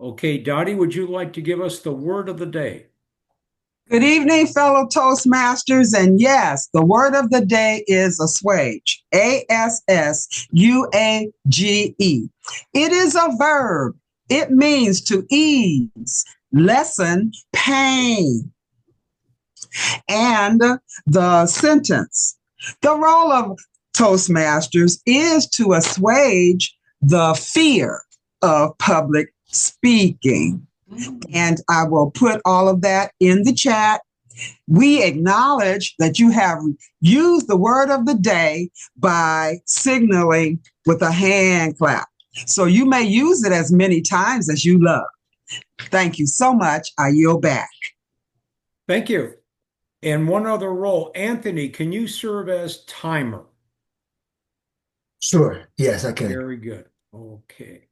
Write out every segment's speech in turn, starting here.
Okay, Dottie, would you like to give us the word of the day? Good evening, fellow Toastmasters. And yes, the word of the day is assuage. Assuage. It is a verb. It means to ease, lessen pain. And the sentence. The role of Toastmasters is to assuage the fear of public speaking. And I will put all of that in the chat. We acknowledge that you have used the word of the day by signaling with a hand clap. So you may use it as many times as you love. Thank you so much. I yield back. Thank you. And one other role, Anthony, can you serve as timer? Sure. Yes, I can. Very good. Okay.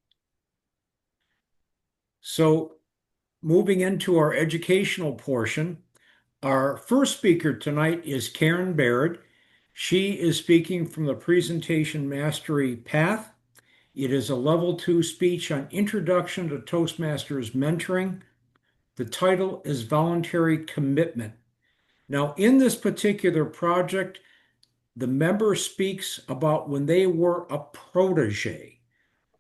So moving into our educational portion, our first speaker tonight is Karen Baird. She is speaking from the Presentation Mastery Path. It is a level 2 speech on Introduction to Toastmasters Mentoring. The title is Voluntary Commitment. Now, in this particular project, the member speaks about when they were a protege,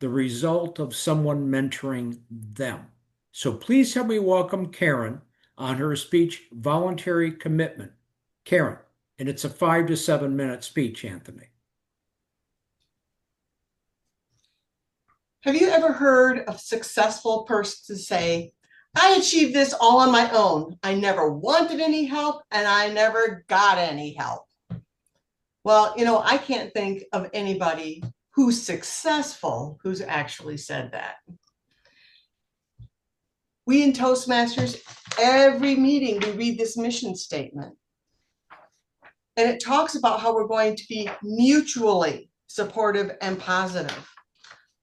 the result of someone mentoring them. So please help me welcome Karen on her speech, Voluntary Commitment. Karen, and it's a 5 to 7 minute speech, Anthony. Have you ever heard a successful person say, I achieved this all on my own. I never wanted any help and I never got any help. Well, I can't think of anybody who's successful who's actually said that. We in Toastmasters, every meeting, we read this mission statement. And it talks about how we're going to be mutually supportive and positive.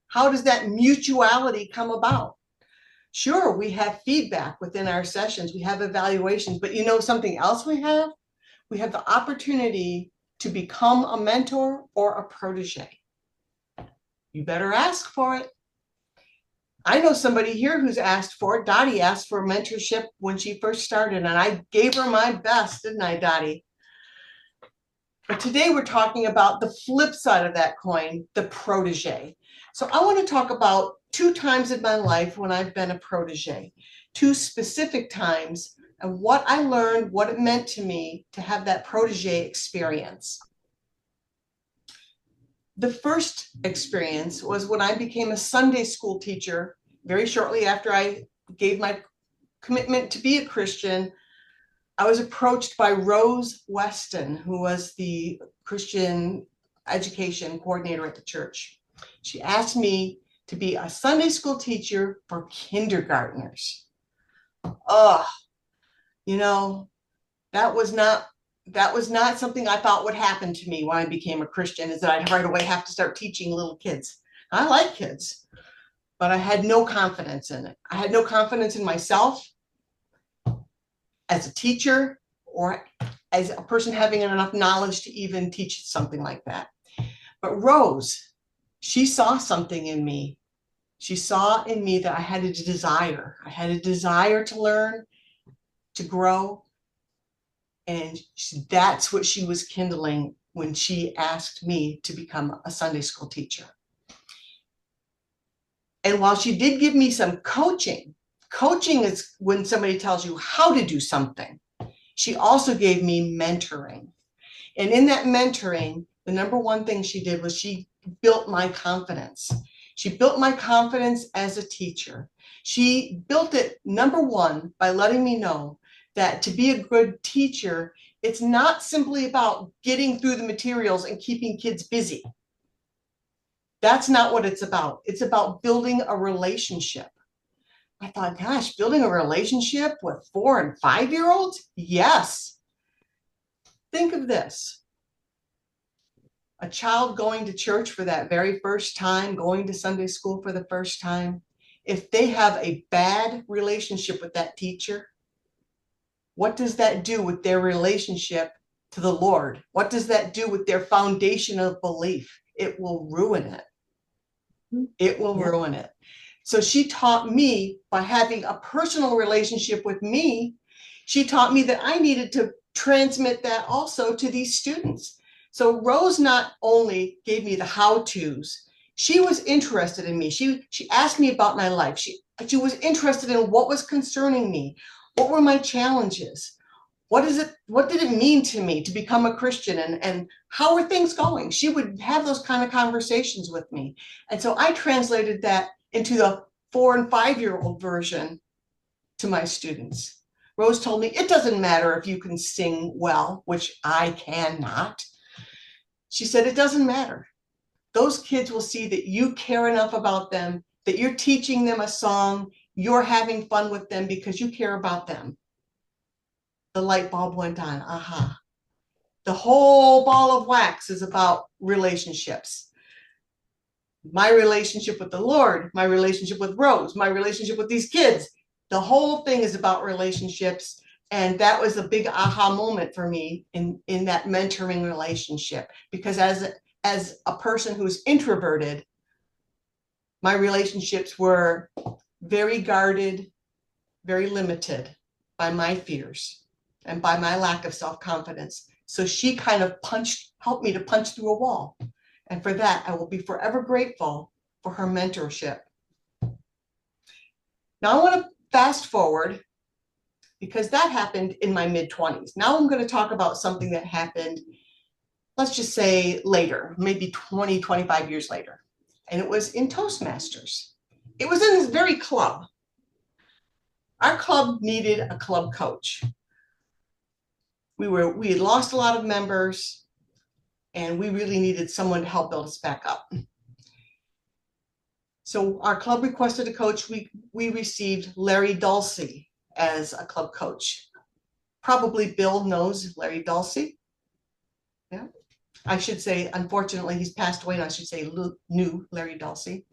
How does that mutuality come about? Sure, we have feedback within our sessions, we have evaluations, but something else we have? We have the opportunity to become a mentor or a protege. You better ask for it. I know somebody here who's asked for it. Dottie asked for mentorship when she first started, and I gave her my best, didn't I, Dottie? But today we're talking about the flip side of that coin, the protege. So I want to talk about 2 times in my life when I've been a protege, 2 specific times, and what I learned, what it meant to me to have that protege experience. The first experience was when I became a Sunday school teacher very shortly after I gave my commitment to be a Christian. I was approached by Rose Weston, who was the Christian education coordinator at the church. She asked me to be a Sunday school teacher for kindergartners. That was not something I thought would happen to me when I became a Christian, is that I'd right away have to start teaching little kids. I like kids, but I had no confidence in it. I had no confidence in myself as a teacher or as a person having enough knowledge to even teach something like that. But Rose, she saw something in me. She saw in me that I had a desire. I had a desire to learn, to grow. And that's what she was kindling when she asked me to become a Sunday school teacher. And while she did give me some coaching is when somebody tells you how to do something. She also gave me mentoring. And in that mentoring, the number one thing she did was she built my confidence. She built my confidence as a teacher. She built it, number one, by letting me know that to be a good teacher, it's not simply about getting through the materials and keeping kids busy. That's not what it's about. It's about building a relationship. I thought, gosh, building a relationship with 4 and 5-year-olds? Yes. Think of this. A child going to church for that very first time, going to Sunday school for the first time, if they have a bad relationship with that teacher, what does that do with their relationship to the Lord? What does that do with their foundation of belief? It will ruin it. It will ruin it. So she taught me by having a personal relationship with me. She taught me that I needed to transmit that also to these students. So Rose not only gave me the how-tos, she was interested in me. She asked me about my life. She was interested in what was concerning me. What were my challenges? What did it mean to me to become a Christian, and how are things going? She would have those kind of conversations with me. And so I translated that into the 4- and 5-year-old version to my students. Rose told me, it doesn't matter if you can sing well, which I cannot. She said, it doesn't matter. Those kids will see that you care enough about them, that you're teaching them a song, you're having fun with them because you care about them. The light bulb went on. Aha. The whole ball of wax is about relationships. My relationship with the Lord, my relationship with Rose, my relationship with these kids. The whole thing is about relationships. And that was a big aha moment for me in that mentoring relationship. Because as a person who's introverted, my relationships were very guarded, very limited by my fears and by my lack of self-confidence. So she kind of helped me to punch through a wall. And for that, I will be forever grateful for her mentorship. Now I want to fast forward because that happened in my mid-20s. Now I'm going to talk about something that happened, let's just say later, maybe 20, 25 years later. And it was in Toastmasters. It was in this very club. Our club needed a club coach. We had lost a lot of members, and we really needed someone to help build us back up. So our club requested a coach. We received Larry Dulcie as a club coach. Probably Bill knows Larry Dulcie. Yeah, I should say, unfortunately, he's passed away, and I should say knew Larry Dulcie.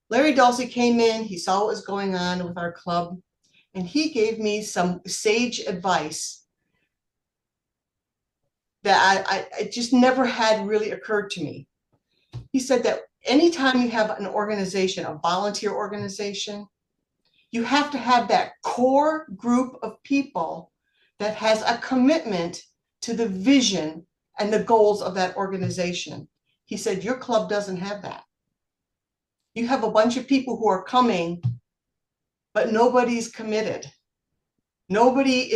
Larry Dulcie came in, he saw what was going on with our club, and he gave me some sage advice that it just never had really occurred to me. He said that anytime you have an organization, a volunteer organization, you have to have that core group of people that has a commitment to the vision and the goals of that organization. He said, your club doesn't have that. You have a bunch of people who are coming, but nobody's committed. Nobody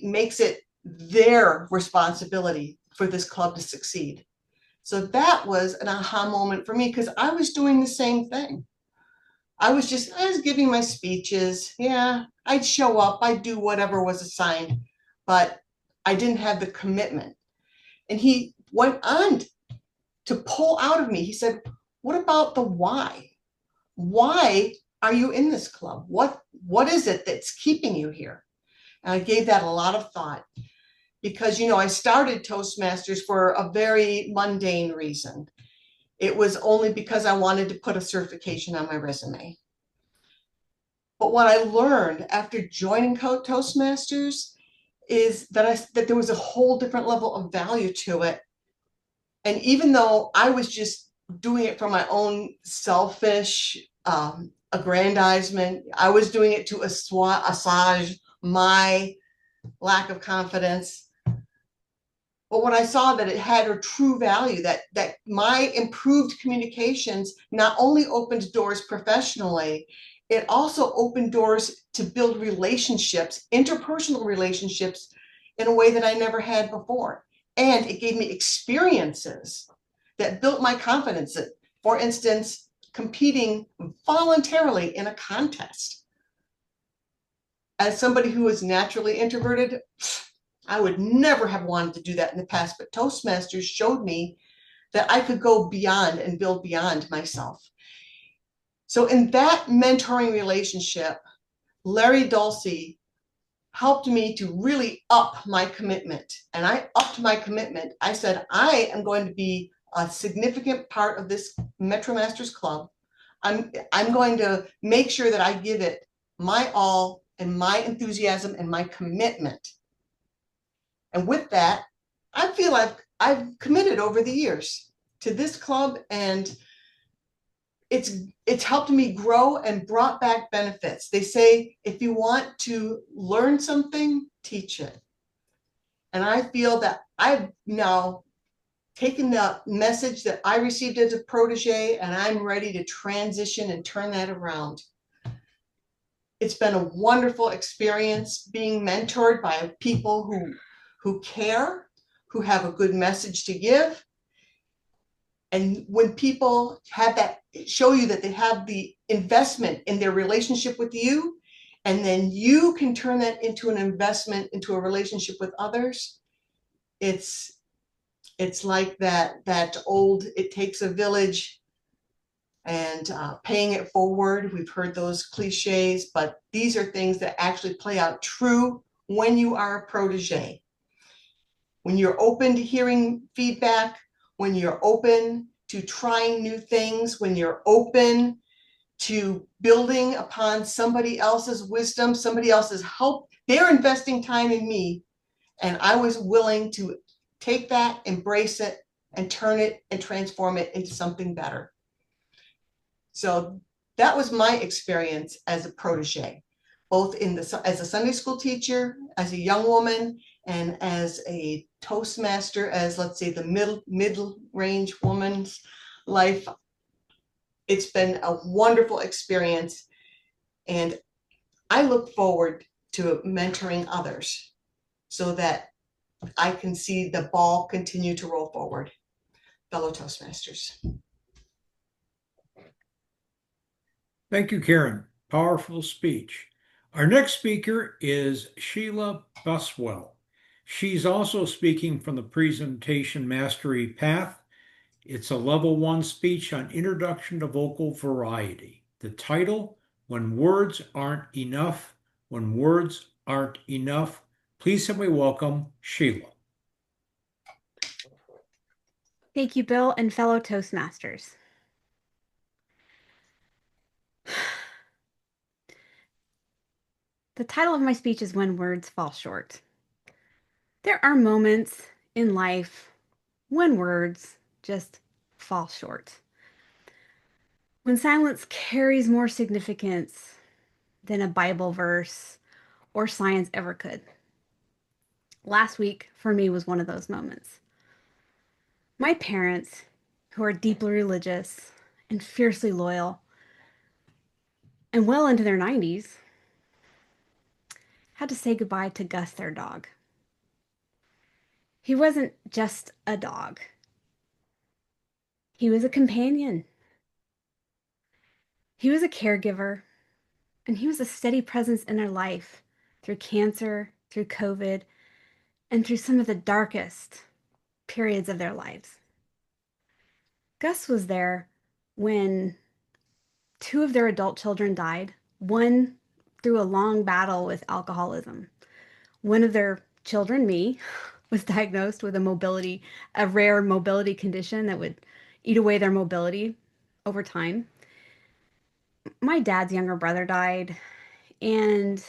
makes it their responsibility for this club to succeed. So that was an aha moment for me because I was doing the same thing. I was giving my speeches. Yeah, I'd show up, I'd do whatever was assigned, but I didn't have the commitment. And he went on to pull out of me. He said, what about the why? Why are you in this club? What is it that's keeping you here? And I gave that a lot of thought because, I started Toastmasters for a very mundane reason. It was only because I wanted to put a certification on my resume. But what I learned after joining Toastmasters is that there was a whole different level of value to it. And even though I was just doing it for my own selfish aggrandizement, I was doing it to assuage my lack of confidence. But when I saw that it had a true value, that my improved communications not only opened doors professionally, it also opened doors to build relationships, interpersonal relationships, in a way that I never had before. And it gave me experiences that built my confidence. For instance, competing voluntarily in a contest. As somebody who is naturally introverted, I would never have wanted to do that in the past, but Toastmasters showed me that I could go beyond and build beyond myself. So in that mentoring relationship, Larry Dulcie helped me to really up my commitment. And I upped my commitment. I said, I am going to be a significant part of this MetroMasters Club. I'm going to make sure that I give it my all and my enthusiasm and my commitment. And with that, I feel like I've committed over the years to this club, and it's helped me grow and brought back benefits. They say if you want to learn something, teach it. And I feel that I've now taken the message that I received as a protege and I'm ready to transition and turn that around. It's been a wonderful experience being mentored by people who care, who have a good message to give. And when people have that, show you that they have the investment in their relationship with you, and then you can turn that into an investment into a relationship with others, it's like that old "it takes a village" and paying it forward. We've heard those cliches, but these are things that actually play out true when you are a protege. When you're open to hearing feedback, when you're open to trying new things, when you're open to building upon somebody else's wisdom, somebody else's help, they're investing time in me. And I was willing to take that, embrace it, and turn it and transform it into something better. So that was my experience as a protege, both as a Sunday school teacher, as a young woman, and as a Toastmaster, as let's say the middle range woman's life. It's been a wonderful experience, and I look forward to mentoring others so that I can see the ball continue to roll forward. Fellow Toastmasters. Thank you, Karen. Powerful speech. Our next speaker is Sheila Buswell. She's also speaking from the Presentation Mastery Path. It's a level 1 speech on Introduction to Vocal Variety. The title, When Words Aren't Enough, When Words Aren't Enough. Please help me welcome Sheila. Thank you, Bill, and fellow Toastmasters. The title of my speech is When Words Fall Short. There are moments in life when words just fall short. When silence carries more significance than a Bible verse or science ever could. Last week, for me, was one of those moments. My parents, who are deeply religious and fiercely loyal, and well into their 90s, had to say goodbye to Gus, their dog. He wasn't just a dog. He was a companion. He was a caregiver, and he was a steady presence in their life through cancer, through COVID, and through some of the darkest periods of their lives. Gus was there when 2 of their adult children died, one through a long battle with alcoholism. One of their children, me, was diagnosed with a rare mobility condition that would eat away their mobility over time. My dad's younger brother died, and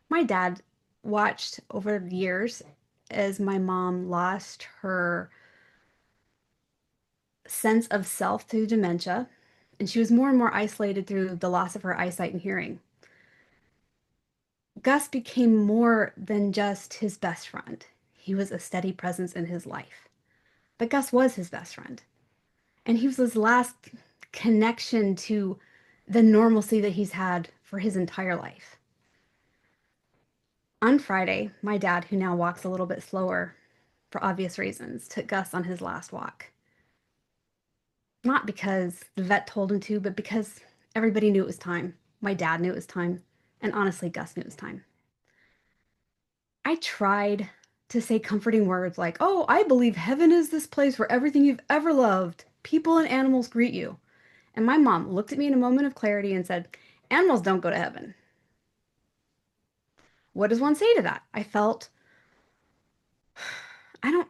my dad watched over the years as my mom lost her sense of self through dementia, and she was more and more isolated through the loss of her eyesight and hearing. Gus became more than just his best friend. He was a steady presence in his life. But Gus was his best friend. And he was his last connection to the normalcy that he's had for his entire life. On Friday, my dad, who now walks a little bit slower for obvious reasons, took Gus on his last walk. Not because the vet told him to, but because everybody knew it was time. My dad knew it was time. And honestly, Gus knew it was time. I tried to say comforting words like, "Oh, I believe heaven is this place where everything you've ever loved, people and animals greet you." And my mom looked at me in a moment of clarity and said, "Animals don't go to heaven." What does one say to that? I don't,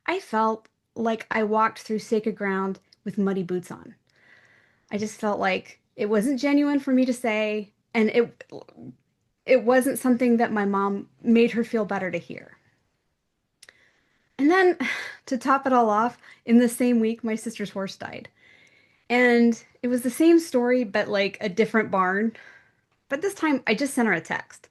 I felt like I walked through sacred ground with muddy boots on. I just felt like it wasn't genuine for me to say, and it wasn't something that my mom made her feel better to hear. And then, to top it all off, in the same week, my sister's horse died. And it was the same story, but like a different barn. But this time I just sent her a text.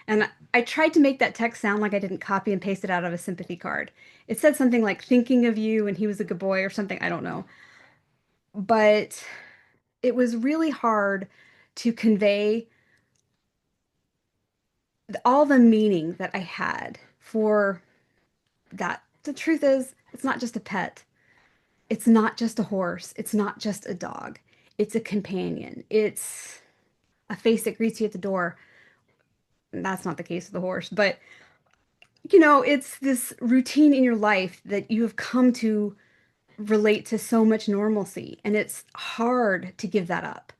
And I tried to make that text sound like I didn't copy and paste it out of a sympathy card. It said something like thinking of you and he was a good boy or something. I don't know. But it was really hard to convey all the meaning that I had for that. The truth is, it's not just a pet. It's not just a horse. It's not just a dog. It's a companion. It's a face that greets you at the door. That's not the case with the horse, but it's this routine in your life that you have come to relate to so much normalcy, and it's hard to give that up.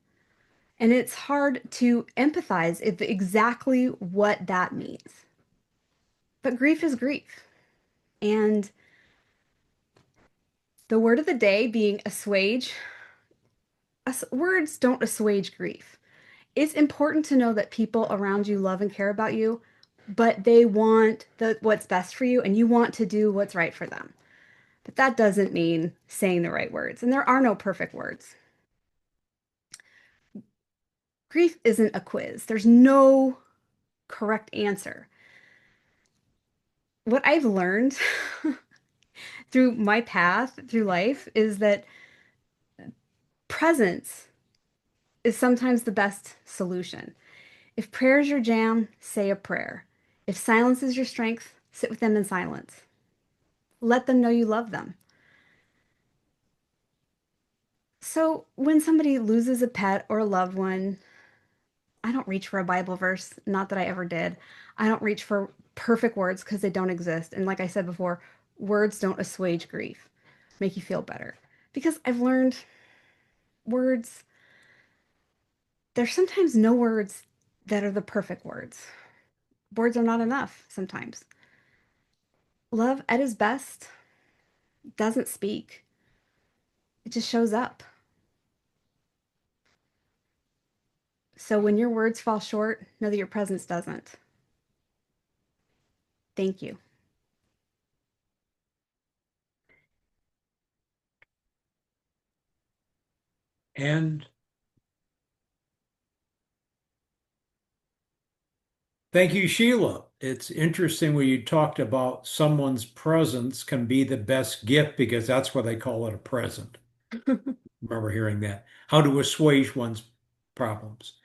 And it's hard to empathize with exactly what that means. But grief is grief. And the word of the day being assuage, words don't assuage grief. It's important to know that people around you love and care about you, but they want what's best for you and you want to do what's right for them. But that doesn't mean saying the right words, and there are no perfect words. Grief isn't a quiz. There's no correct answer. What I've learned through my path through life is that presence is sometimes the best solution. If prayer is your jam, say a prayer. If silence is your strength, sit with them in silence. Let them know you love them. So when somebody loses a pet or a loved one, I don't reach for a Bible verse, not that I ever did. I don't reach for perfect words because they don't exist. And like I said before, words don't assuage grief, make you feel better. Because I've learned words, there's sometimes no words that are the perfect words. Words are not enough sometimes. Love at its best doesn't speak, it just shows up. So when your words fall short, know that your presence doesn't. Thank you. And thank you, Sheila. It's interesting when you talked about someone's presence can be the best gift because that's why they call it a present. Remember hearing that. How to assuage one's problems.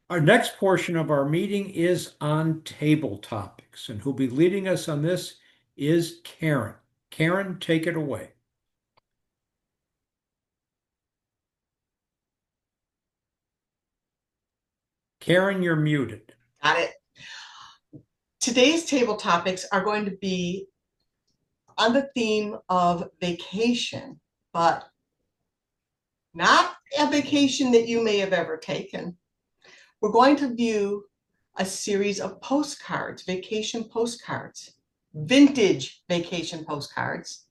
Our next portion of our meeting is on table topics, and who'll be leading us on this is Karen. Karen, take it away. Karen, you're muted. Got it. Today's table topics are going to be on the theme of vacation, but not a vacation that you may have ever taken. We're going to view a series of postcards, vacation postcards, vintage vacation postcards.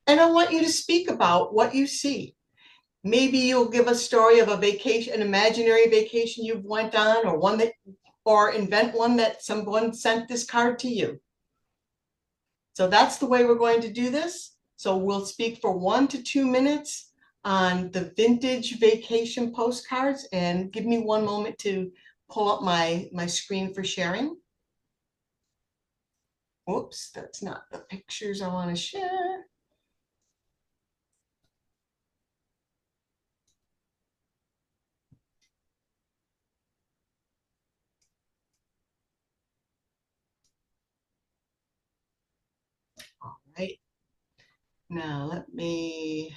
And I want you to speak about what you see. Maybe you'll give a story of a vacation, an imaginary vacation you've went on, or one that, or invent one that someone sent this card to you. So that's the way we're going to do this. So we'll speak for 1 to 2 minutes on the vintage vacation postcards, and give me one moment to pull up my screen for sharing. Whoops, that's not the pictures I want to share. All right, now let me.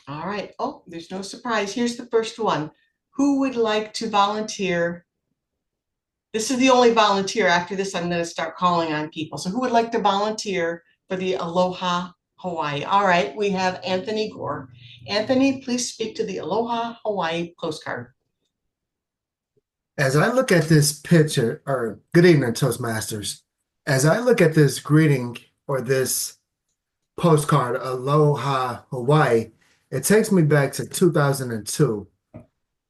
All right. Oh, there's no surprise. Here's the first one. Who would like to volunteer? This is the only volunteer. After this, I'm going to start calling on people. So who would like to volunteer for the Aloha Hawaii? All right, we have Anthony Gore. Anthony, please speak to the Aloha Hawaii postcard. As I look at this picture, or good evening, Toastmasters. As I look at this greeting or this postcard, Aloha Hawaii, It takes me back to 2002,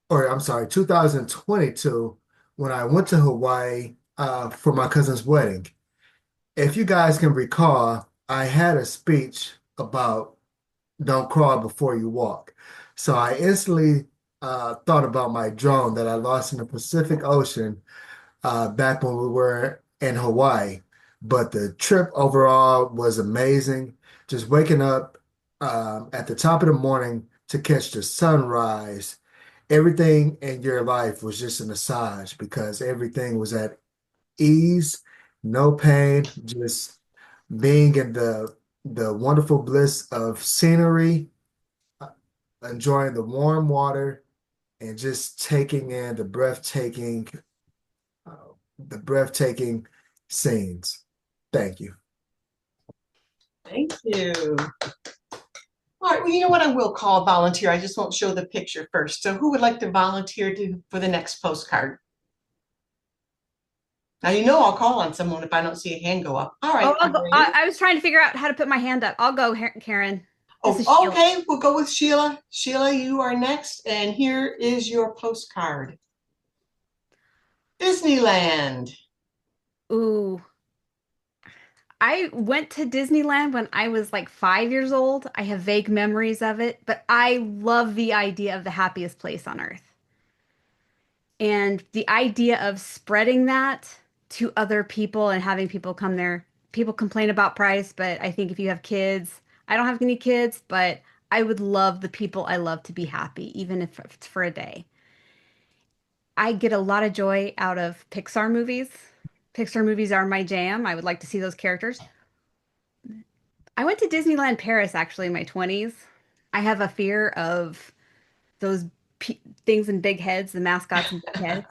or I'm sorry, 2022, when I went to Hawaii for my cousin's wedding. If you guys can recall, I had a speech about don't crawl before you walk. So I instantly thought about my drone that I lost in the Pacific Ocean back when we were in Hawaii. But the trip overall was amazing. Just waking up at the top of the morning to catch the sunrise. Everything in your life was just a massage because everything was at ease, no pain, just being in the wonderful bliss of scenery, uh, enjoying the warm water, and just taking in uh, the breathtaking scenes. Thank you. Thank you. All right, well, you know what? I will call a volunteer. I just won't show the picture first. So who would like to volunteer for the next postcard? Now, you know I'll call on someone if I don't see a hand go up. All Oh, right, I'll are go. you ready? I was trying to figure out how to put my hand up. I'll go, Karen. This is Oh, Sheila. okay, we'll go with Sheila. Sheila, you are next, and here is your postcard. Disneyland. Ooh, I went to Disneyland when I was like 5 years old. I have vague memories of it, but I love the idea of the happiest place on earth. And the idea of spreading that to other people and having people come there. People complain about price, but I think if you have kids, I don't have any kids, but I would love the people I love to be happy, even if it's for a day. I get a lot of joy out of Pixar movies. Pixar movies are my jam. I would like to see those characters. I went to Disneyland Paris actually in my 20s. I have a fear of those things in big heads, the mascots in big heads.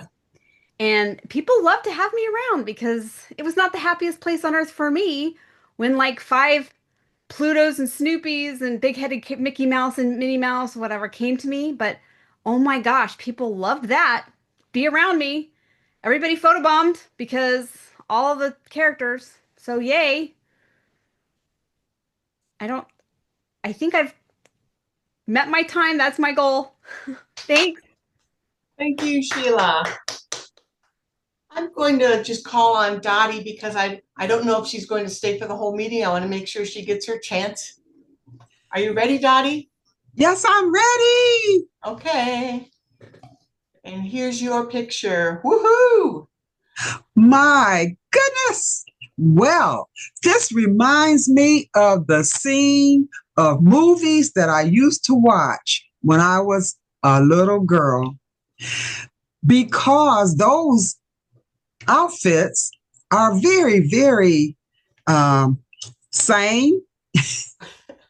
And people love to have me around because it was not the happiest place on earth for me when like five Plutos and Snoopies and big-headed Mickey Mouse and Minnie Mouse, whatever, came to me. But oh my gosh, people loved that. Be around me. Everybody photobombed because all of the characters. So yay. I don't, I think I've met my time. That's my goal. Thanks. Thank you, Sheila. I'm going to just call on Dottie because I don't know if she's going to stay for the whole meeting. I want to make sure she gets her chance. Are you ready, Dottie? Yes, I'm ready. Okay. And here's your picture. Woohoo! My goodness. Well, this reminds me of the scene of movies that I used to watch when I was a little girl because those outfits are very, very um, sane,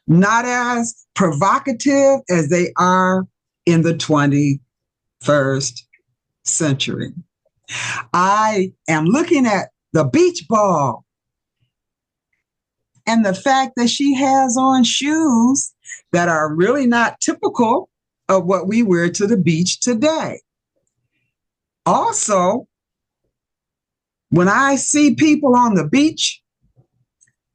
not as provocative as they are in the 21st century. I am looking at the beach ball and the fact that she has on shoes that are really not typical of what we wear to the beach today. Also, when I see people on the beach,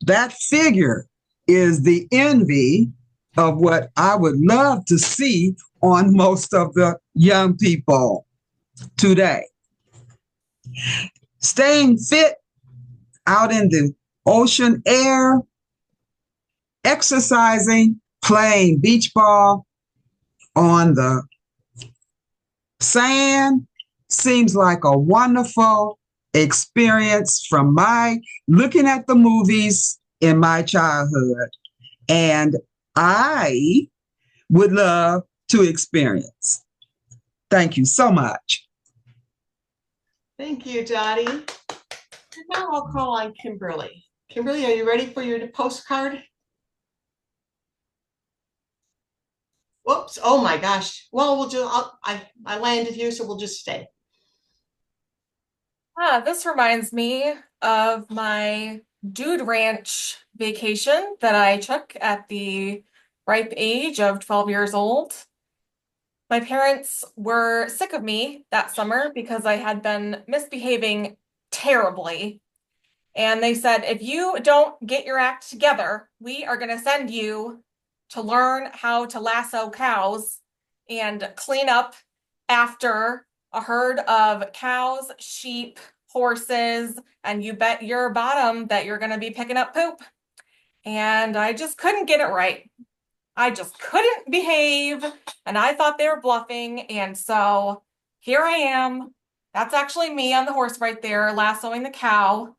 that figure is the envy of what I would love to see on most of the young people today. Staying fit out in the ocean air, exercising, playing beach ball on the sand seems like a wonderful experience from my looking at the movies in my childhood. And I would love to experience. Thank you so much. Thank you, Dottie. And now I'll call on Kimberly. Kimberly, are you ready for your postcard? Whoops. Oh my gosh. Well, we'll just, I landed here, so we'll just stay. This reminds me of my Dude Ranch vacation that I took at the ripe age of 12 years old. My parents were sick of me that summer because I had been misbehaving terribly. And they said, if you don't get your act together, we are going to send you to learn how to lasso cows and clean up after a herd of cows, sheep, horses, and you bet your bottom that you're going to be picking up poop. And I just couldn't get it right. I just couldn't behave, and I thought they were bluffing. And so here I am. That's actually me on the horse right there, lassoing the cow.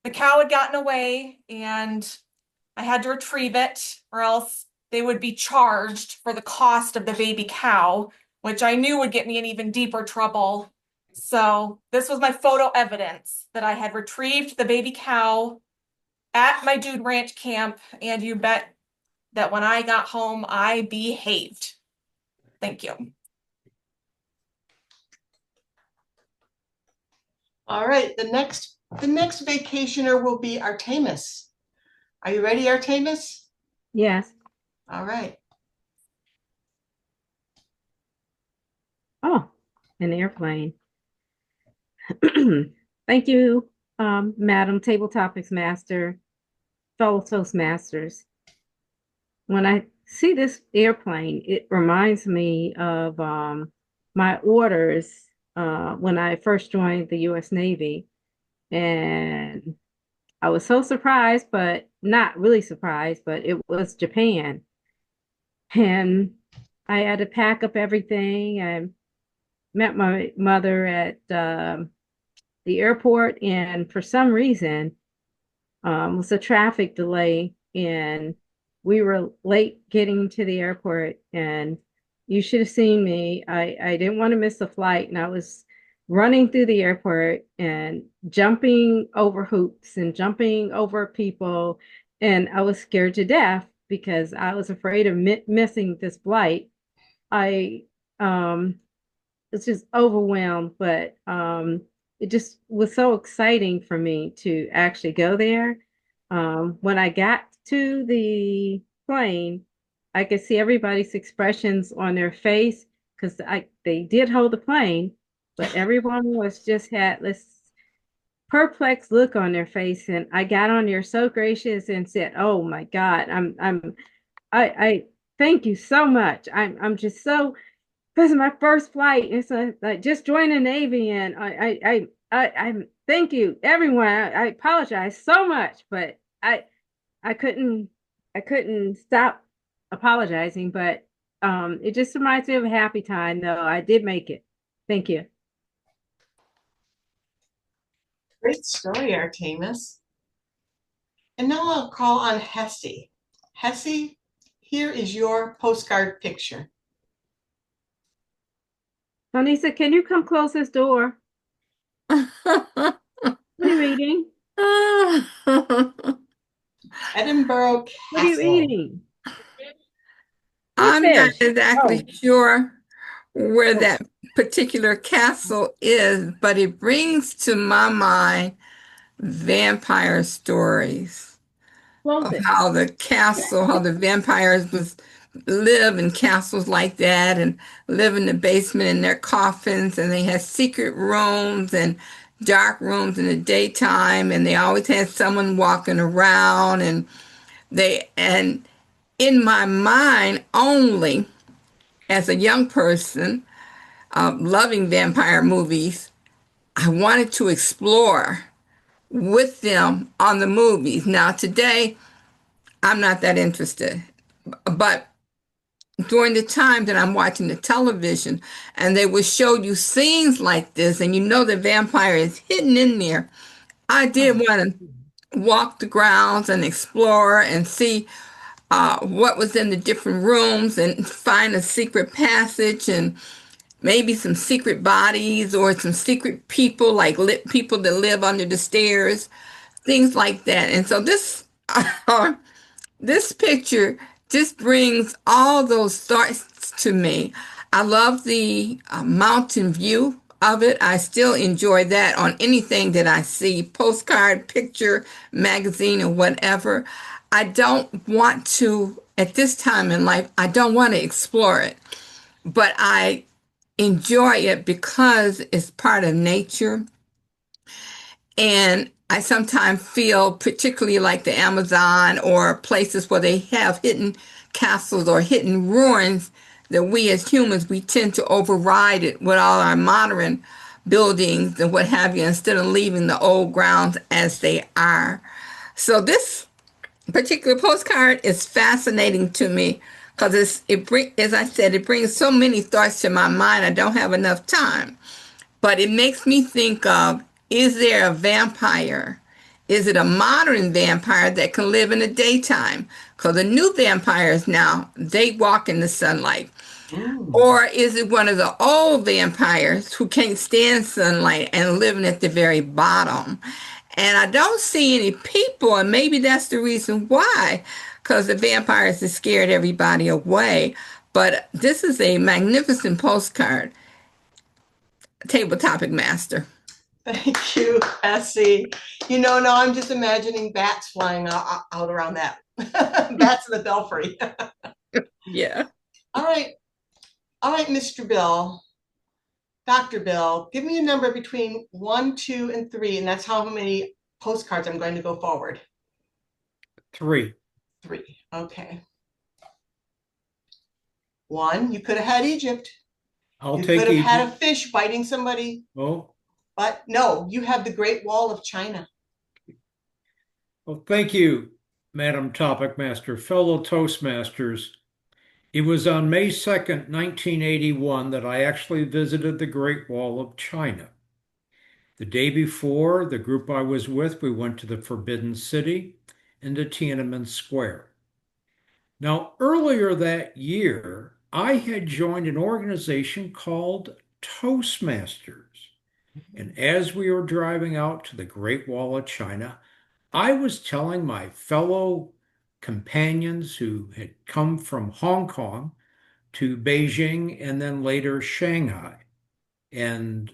The cow had gotten away, and I had to retrieve it, or else they would be charged for the cost of the baby cow, which I knew would get me in even deeper trouble. So this was my photo evidence that I had retrieved the baby cow at my dude ranch camp, and you bet that when I got home, I behaved. Thank you. All right, the next vacationer will be Artemis. Are you ready, Artemis? Yes. All right. Oh, an airplane. Thank you, Madam Table Topics Master, fellow Toastmasters. When I see this airplane, it reminds me of my orders when I first joined the U.S. Navy. And I was so surprised, but not really surprised, but it was Japan. And I had to pack up everything. I met my mother at the airport, and for some reason, it was a traffic delay, and we were late getting to the airport. And you should have seen me. I didn't want to miss the flight, and I was running through the airport and jumping over hoops and jumping over people, and I was scared to death because I was afraid of missing this flight. I was just overwhelmed, but it just was so exciting for me to actually go there. When I got to the plane, I could see everybody's expressions on their face because they did hold the plane, but everyone was just had this perplexed look on their face. And I got on there so gracious and said, "Oh my God, I thank you so much. I'm just so." This is my first flight. It's like just joined the Navy, and I thank you, everyone. I apologize so much, but I couldn't stop apologizing. But it just reminds me of a happy time, though. I did make it. Thank you. Great story, Artemis. And now I'll call on Hessie. Hessie, here is your postcard picture. Vanessa, can you come close this door? What are you eating? Edinburgh What are you Castle. eating? I'm not Fish. exactly Oh. sure where Oh. that particular castle is, but it brings to my mind vampire stories Close of it. how the castle, how the vampires was live in castles like that and live in the basement in their coffins, and they had secret rooms and dark rooms in the daytime, and they always had someone walking around, and in my mind only, as a young person, loving vampire movies, I wanted to explore with them on the movies. Now, today, I'm not that interested. But during the time that I'm watching the television and they would show you scenes like this, and you know the vampire is hidden in there, I did want to walk the grounds and explore and see what was in the different rooms and find a secret passage and maybe some secret bodies or some secret people, like people that live under the stairs, things like that. And so this this picture just brings all those thoughts to me. I love the mountain view of it. I still enjoy that on anything that I see, postcard, picture, magazine, or whatever. I don't want to, at this time in life, I don't want to explore it, but I enjoy it because it's part of nature. And I sometimes feel, particularly like the Amazon or places where they have hidden castles or hidden ruins, that we as humans, we tend to override it with all our modern buildings and what have you, instead of leaving the old grounds as they are. So this particular postcard is fascinating to me because as I said, it brings so many thoughts to my mind. I don't have enough time. But it makes me think of, is there a vampire? Is it a modern vampire that can live in the daytime? Because the new vampires now, they walk in the sunlight. Mm. Or is it one of the old vampires who can't stand sunlight and living at the very bottom? And I don't see any people, and maybe that's the reason why, because the vampires have scared everybody away. But this is a magnificent postcard. Table topic master. Thank you, Essie. Now I'm just imagining bats flying out around that. Bats in the belfry. Yeah. All right. All right, Mr. Bill, Dr. Bill, give me a number between 1, 2, and 3, and that's how many postcards I'm going to go forward. 3. 3. Okay. 1, you could have had Egypt. I'll You take could have had a Egypt. fish biting somebody, Oh, but no, you have the Great Wall of China. well, thank you, Madam Topic Master, fellow Toastmasters. It was on May 2nd, 1981, that I actually visited the Great Wall of China. The day before, the group I was with, we went to the Forbidden City and to Tiananmen Square. Now, earlier that year, I had joined an organization called Toastmasters. And as we were driving out to the Great Wall of China, I was telling my fellow companions who had come from Hong Kong to Beijing and then later Shanghai. And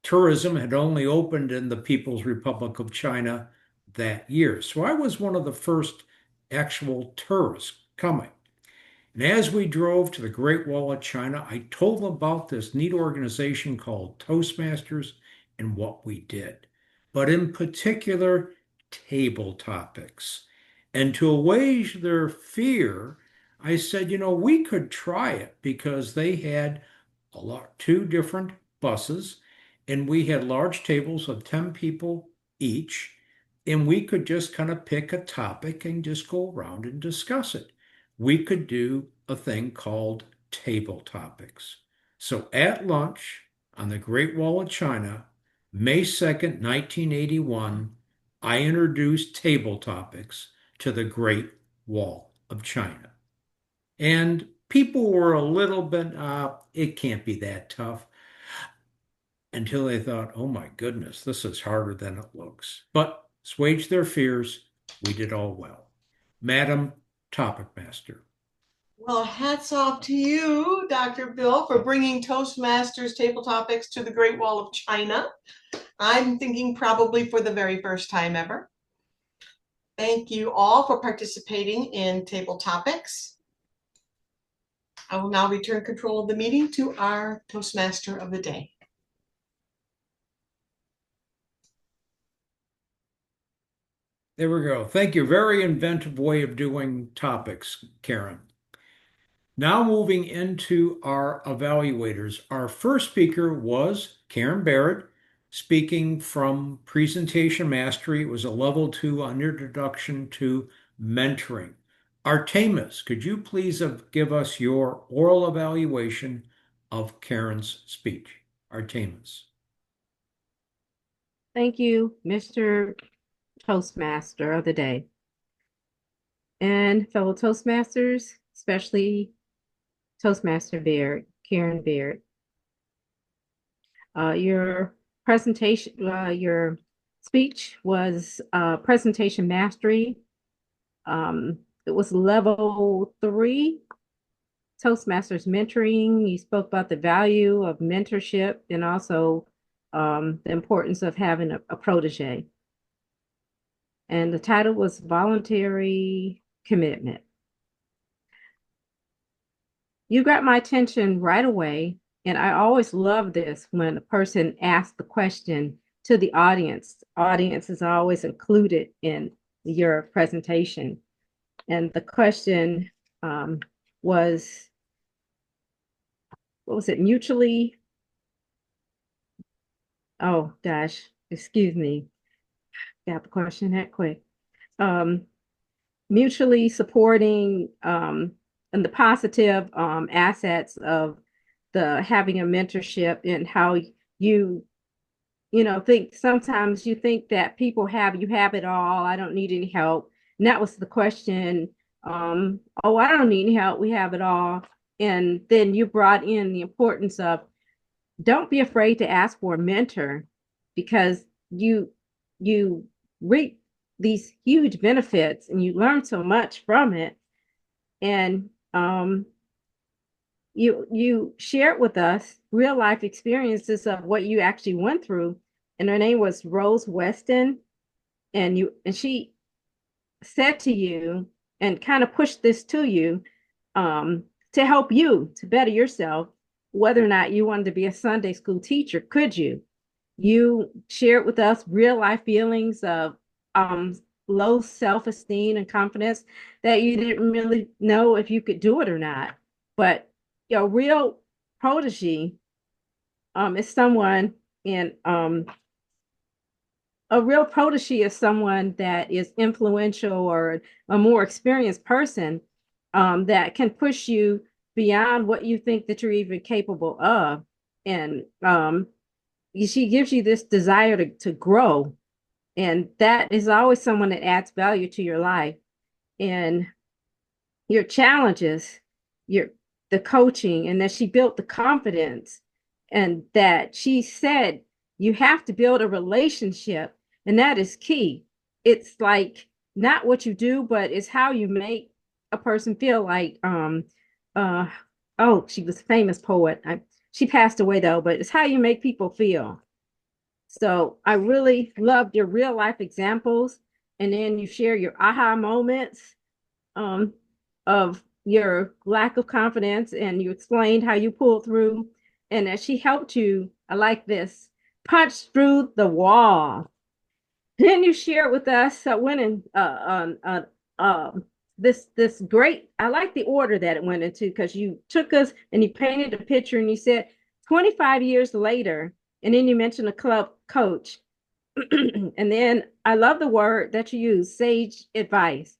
tourism had only opened in the People's Republic of China that year. So I was one of the first actual tourists coming. And as we drove to the Great Wall of China, I told them about this neat organization called Toastmasters and what we did, but in particular, table topics. And to allay their fear, I said, we could try it because they had two different buses, and we had large tables of 10 people each, and we could just kind of pick a topic and just go around and discuss it. We could do a thing called table topics. So at lunch on the Great Wall of China, May 2nd, 1981, I introduced table topics to the Great Wall of China. And people were a little bit, it can't be that tough, until they thought, oh my goodness, this is harder than it looks. But assuage their fears, we did all well. Madam Topic Master. Well, hats off to you, Dr. Bill, for bringing Toastmasters table topics to the Great Wall of China. I'm thinking probably for the very first time ever. Thank you all for participating in table topics. I will now return control of the meeting to our Toastmaster of the day. There we go. Thank you. Very inventive way of doing topics, Karen. Now moving into our evaluators. Our first speaker was Karen Barrett, speaking from Presentation Mastery. It was a level 2 on Introduction to Mentoring. Artemis, could you please give us your oral evaluation of Karen's speech? Artemis. Thank you, Mr. Toastmaster of the day. And fellow Toastmasters, especially Toastmaster Baird, Karen Baird. Your presentation, your speech was presentation mastery. It was level 3, Toastmasters mentoring. You spoke about the value of mentorship and also the importance of having a protege. And the title was voluntary commitment. You got my attention right away. And I always love this when a person asks the question, to the audience. Audience is always included in your presentation. And the question was, what was it? Mutually, oh gosh, excuse me. Got the question that quick. Um, Mutually supporting and the positive assets of the having a mentorship, and how you think sometimes you think that people have, you have it all, I don't need any help. And that was the question. Oh, I don't need any help, we have it all. And then you brought in the importance of, don't be afraid to ask for a mentor, because you reap these huge benefits and you learn so much from it. And you shared with us real life experiences of what you actually went through. And her name was Rose Weston, and she said to you and kind of pushed this to you, to help you to better yourself, whether or not you wanted to be a Sunday school teacher. Could you? You shared with us real life feelings of um, low self esteem and confidence, that you didn't really know if you could do it or not. But your real protege is someone in a real protege is someone that is influential or a more experienced person, that can push you beyond what you think that you're even capable of. And she gives you this desire to grow. And that is always someone that adds value to your life. And your challenges, your the coaching, and that she built the confidence, and that she said you have to build a relationship, and that is key. It's like not what you do, but it's how you make a person feel. Like uh oh, she was a famous poet. She passed away though, but it's how you make people feel. So I really loved your real life examples, and then you share your aha moments um, of your lack of confidence, and you explained how you pulled through, and that she helped you. I like this, punch through the wall. Then you shared with us winning this great. I like the order that it went into, because you took us and you painted a picture, and you said 25 years later, and then you mentioned a club coach. And then I love the word that you use, sage advice.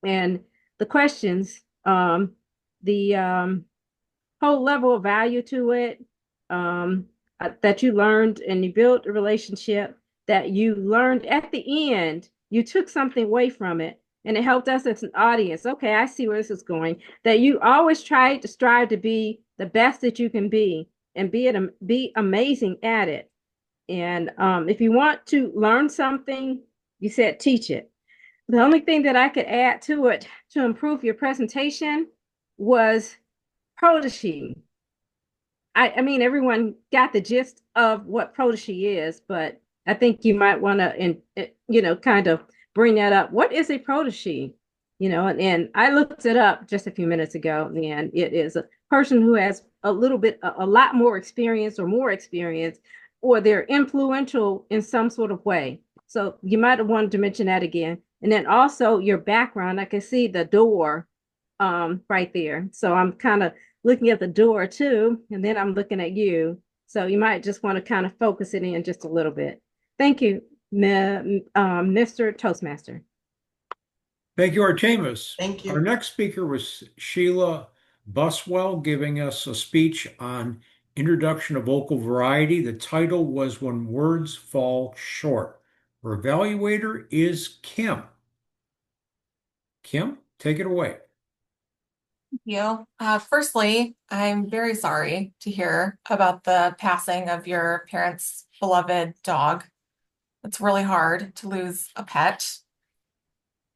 And the questions, the whole level of value to it, that you learned, and you built a relationship that you learned at the end. You took something away from it, and it helped us as an audience. Okay, I see where this is going. That you always try to strive to be the best that you can be, and be amazing at it. And if you want to learn something, you said teach it. The only thing that I could add to it to improve your presentation was protege. I mean, everyone got the gist of what protege is, but I think you might want to, kind of bring that up. What is a protege? And I looked it up just a few minutes ago, and it is a person who has a lot more experience, or more experience, or they're influential in some sort of way. So you might have wanted to mention that again. And then also your background. I can see the door right there. So I'm kind of looking at the door too, and then I'm looking at you. So you might just want to kind of focus it in just a little bit. Thank you, Mr. Toastmaster. Thank you, Artemis. Thank you. Our next speaker was Sheila Buswell, giving us a speech on introduction of vocal variety. The title was When Words Fall Short. Our evaluator is Kim. Kim, take it away. Thank you. Firstly, I'm very sorry to hear about the passing of your parents' beloved dog. It's really hard to lose a pet.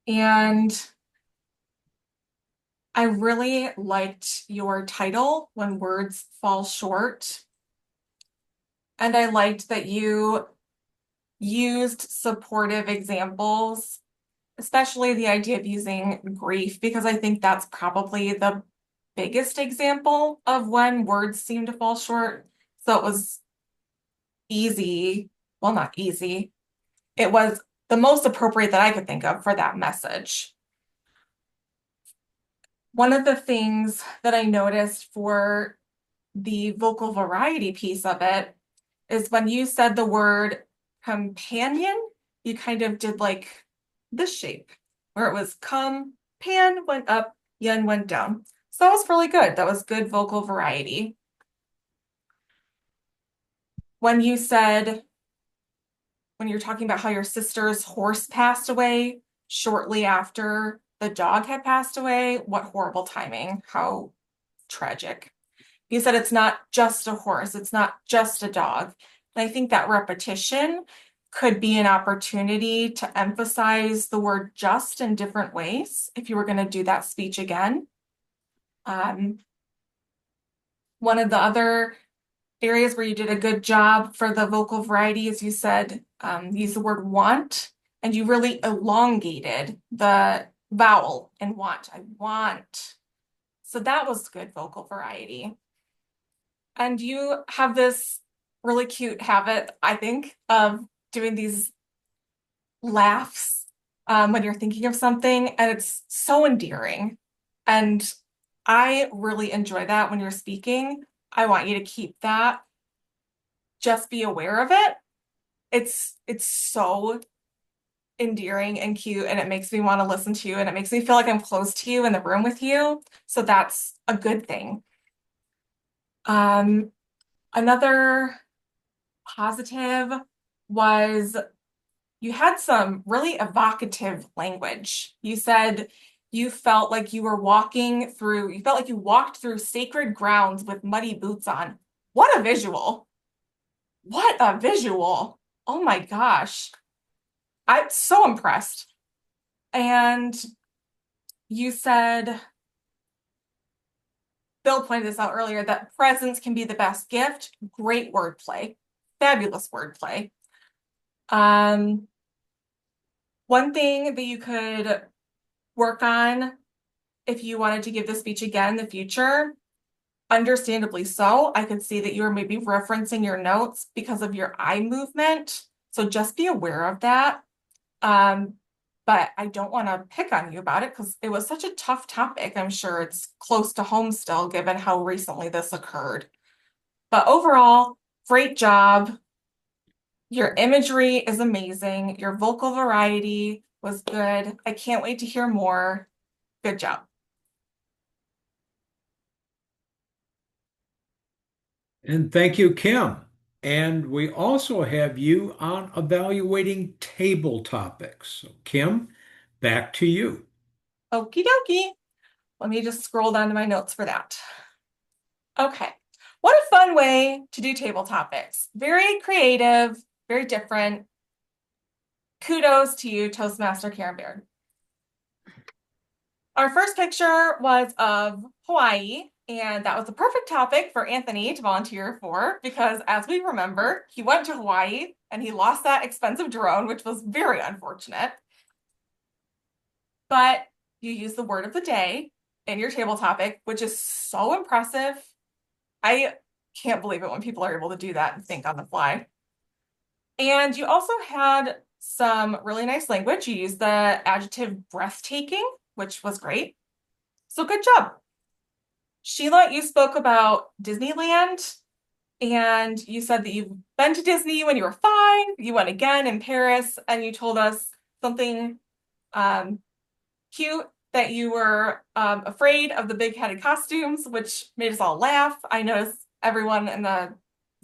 And I really liked your title, When Words Fall Short. And I liked that you used supportive examples, especially the idea of using grief, because I think that's probably the biggest example of when words seem to fall short. So it was easy well, not easy. It was the most appropriate that I could think of for that message. One of the things that I noticed for the vocal variety piece of it is when you said the word companion, you kind of did like this shape where it was come, pan went up, yen went down. So that was really good. That was good vocal variety. When you said, when you're talking about how your sister's horse passed away shortly after the dog had passed away, what horrible timing, how tragic. You said it's not just a horse, it's not just a dog. And I think that repetition could be an opportunity to emphasize the word just in different ways if you were going to do that speech again. One of the other areas where you did a good job for the vocal variety is you said, use the word want, and you really elongated the vowel in want. I want. So that was good vocal variety. And you have this really cute habit, I think, of doing these laughs when you're thinking of something, and it's so endearing. And I really enjoy that when you're speaking. I want you to keep that. Just be aware of it. It's so endearing and cute, and it makes me want to listen to you, and it makes me feel like I'm close to you in the room with you. So that's a good thing. Another positive was you had some really evocative language. You said you felt like you were walking through, you felt like you walked through sacred grounds with muddy boots on. What a visual. What a visual. Oh my gosh. I'm so impressed. And you said, Bill pointed this out earlier, that presence can be the best gift. Great wordplay. Fabulous wordplay. One thing that you could work on if you wanted to give the speech again in the future, understandably so, I could see that you were maybe referencing your notes because of your eye movement. So just be aware of that. But I don't want to pick on you about it because it was such a tough topic. I'm sure it's close to home still, given how recently this occurred. But overall, great job. Your imagery is amazing. Your vocal variety was good. I can't wait to hear more. Good job. And thank you, Kim. And we also have you on evaluating table topics. So, Kim, back to you. Okie dokie. Let me just scroll down to my notes for that. Okay. What a fun way to do table topics. Very creative, very different. Kudos to you, Toastmaster Karen Baird. Our first picture was of Hawaii, and that was the perfect topic for Anthony to volunteer for because, as we remember, he went to Hawaii and he lost that expensive drone, which was very unfortunate. But you used the word of the day in your table topic, which is so impressive. I can't believe it when people are able to do that and think on the fly. And you also had some really nice language. You used the adjective breathtaking, which was great. So good job. Sheila, you spoke about Disneyland, and you said that you've been to Disney when you were 5. You went again in Paris, and you told us something cute that you were afraid of the big-headed costumes, which made us all laugh. I noticed everyone in the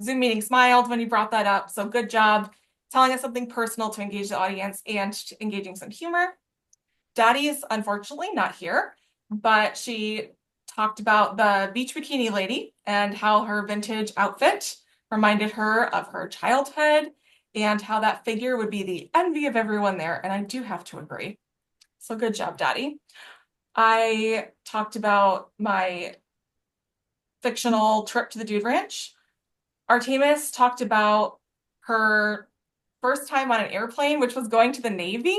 Zoom meeting smiled when you brought that up. So good job telling us something personal to engage the audience and engaging some humor. Dottie's unfortunately not here, but she talked about the beach bikini lady and how her vintage outfit reminded her of her childhood and how that figure would be the envy of everyone there. And I do have to agree. So good job, Dottie. I talked about my fictional trip to the Dude Ranch. Artemis talked about her first time on an airplane, which was going to the Navy,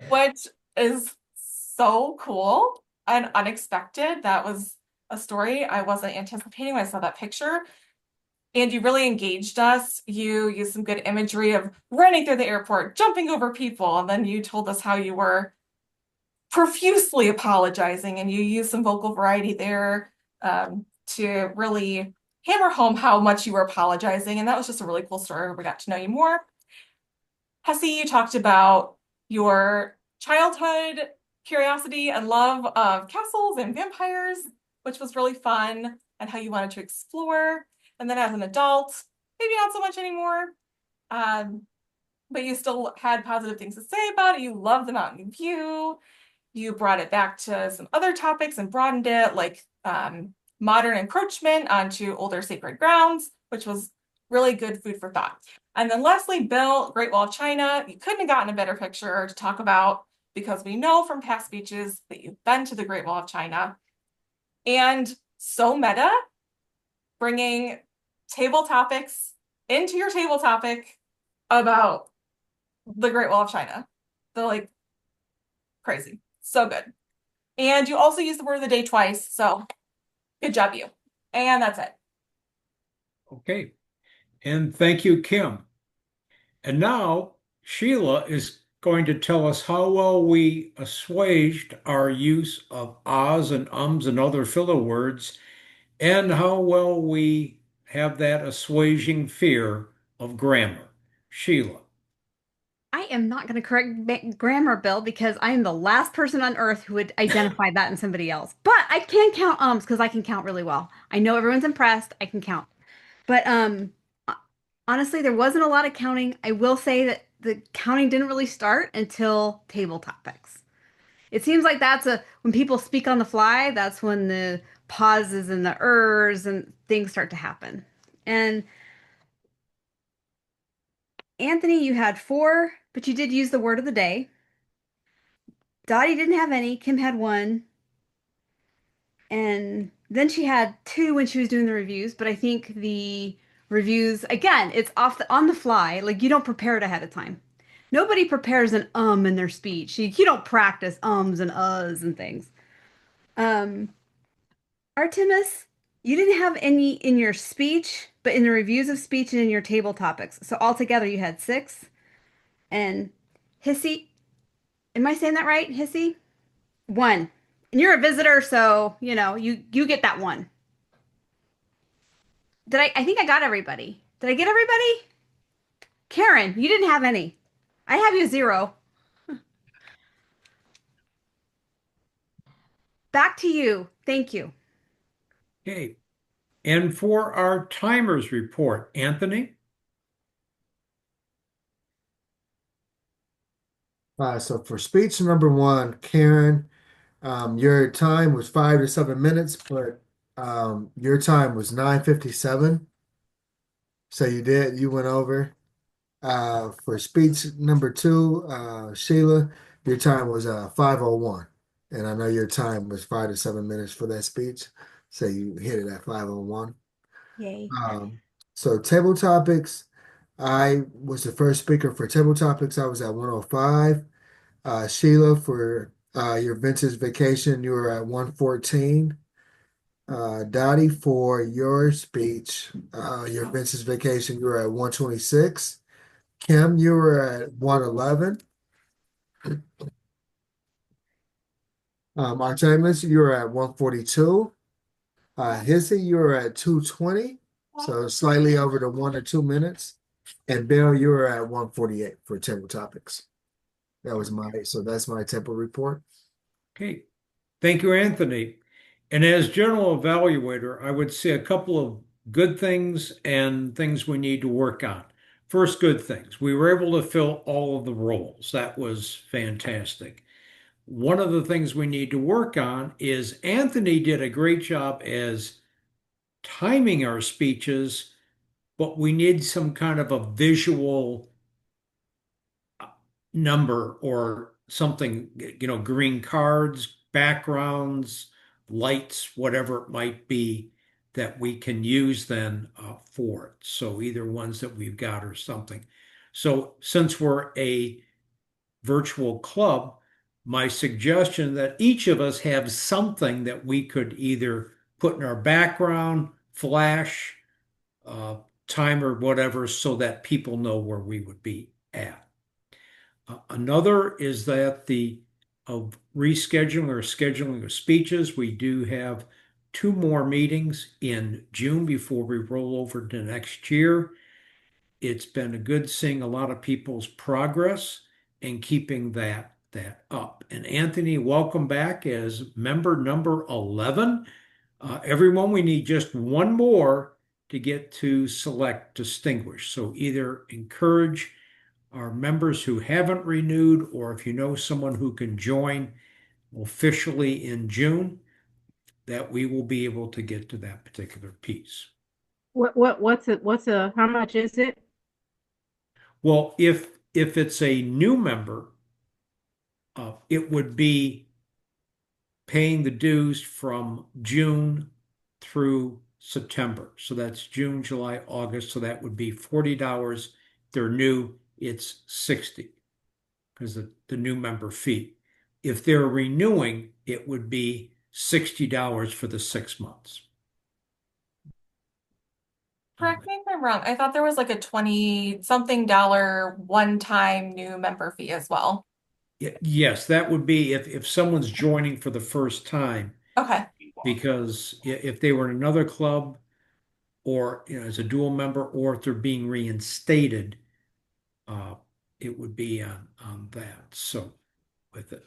which is so cool and unexpected. That was a story I wasn't anticipating when I saw that picture. and you really engaged us. You used some good imagery of running through the airport, jumping over people, and then you told us how you were profusely apologizing, and you used some vocal variety there to really hammer home how much you were apologizing. And that was just a really cool story. We got to know you more. Hesse, you talked about your childhood curiosity and love of castles and vampires, which was really fun, and how you wanted to explore. And then as an adult, maybe not so much anymore, um, but you still had positive things to say about it. You loved the mountain view. You brought it back to some other topics and broadened it, like modern encroachment onto older sacred grounds, which was really good food for thought. And then lastly, Bill, Great Wall of China. You couldn't have gotten a better picture to talk about because we know from past speeches that you've been to the Great Wall of China. And so meta, bringing table topics into your table topic about the Great Wall of China. They're like crazy. So good. And you also used the word of the day twice. So good job, you. And that's it. Okay. And thank you, Kim. And now Sheila is going to tell us how well we assuaged our use of ahs and ums and other filler words, and how well we have that assuaging fear of grammar. Sheila. I am not going to correct grammar, Bill, because I am the last person on earth who would identify that in somebody else. But I can count ums because I can count really well. I know everyone's impressed. I can count. But honestly, there wasn't a lot of counting. I will say that the counting didn't really start until table topics. It seems like that's a when people speak on the fly, that's when the pauses and the ers and things start to happen. And Anthony, you had four, but you did use the word of the day. Dottie didn't have any. Kim had one. And then she had two when she was doing the reviews, but I think the reviews, again, it's on the fly. Like you don't prepare it ahead of time. Nobody prepares an in their speech. You don't practice ums and uhs and things. Um, Artemis, you didn't have any in your speech, but in the reviews of speech and in your table topics. So altogether you had six. And Hissy, am I saying that right? Hissy? One. And you're a visitor, so you get that one. I think I got everybody. Did I get everybody? Karen, you didn't have any. I have you zero. Back to you. Thank you. Okay. And for our timers report, Anthony? So for speech number one, Karen, your time was 5 to 7 minutes, but your time was 9:57. So you went over. For speech number two, Sheila, your time was 5:01. And I know your time was 5 to 7 minutes for that speech. So you hit it at 5:01. Yay. So table topics, I was the first speaker for table topics. I was at 105. Sheila, for your vintage vacation, you were at 114. Dottie, for your speech, your vintage vacation, you were at 126. Kim, you were at 111. Artemis, you were at 142. Hissy, you were at 220. So slightly over the 1 or 2 minutes. And Bill, you were at 148 for table topics. That's my tempo report. Okay. Thank you, Anthony. And as general evaluator, I would say a couple of good things and things we need to work on. First, good things. We were able to fill all of the roles. That was fantastic. One of the things we need to work on is Anthony did a great job as timing our speeches, but we need some kind of a visual number or something, green cards, backgrounds, lights, whatever it might be that we can use then for it. So either ones that we've got or something. So since we're a virtual club, my suggestion that each of us have something that we could either put in our background, flash, time or whatever so that people know where we would be at. Another is that the of rescheduling or scheduling of speeches. We do have two more meetings in June before we roll over to next year. It's been a good seeing a lot of people's progress and keeping that up. And Anthony, welcome back as member number 11. Everyone, we need just one more to get to select distinguished. So either encourage our members who haven't renewed, or if you know someone who can join officially in June, that we will be able to get to that particular piece. How much is it? Well, if it's a new member, it would be paying the dues from June through September. So that's June, July, August. So that would be $40. If they're new, it's 60 because the new member fee. If they're renewing, it would be $60 for the 6 months. Correct me if I'm wrong. I thought there was like a 20 something dollar one-time new member fee as well. Yes, that would be if someone's joining for the first time, Okay. because if they were in another club or as a dual member, or if they're being reinstated, uh, it would be on that. So with it.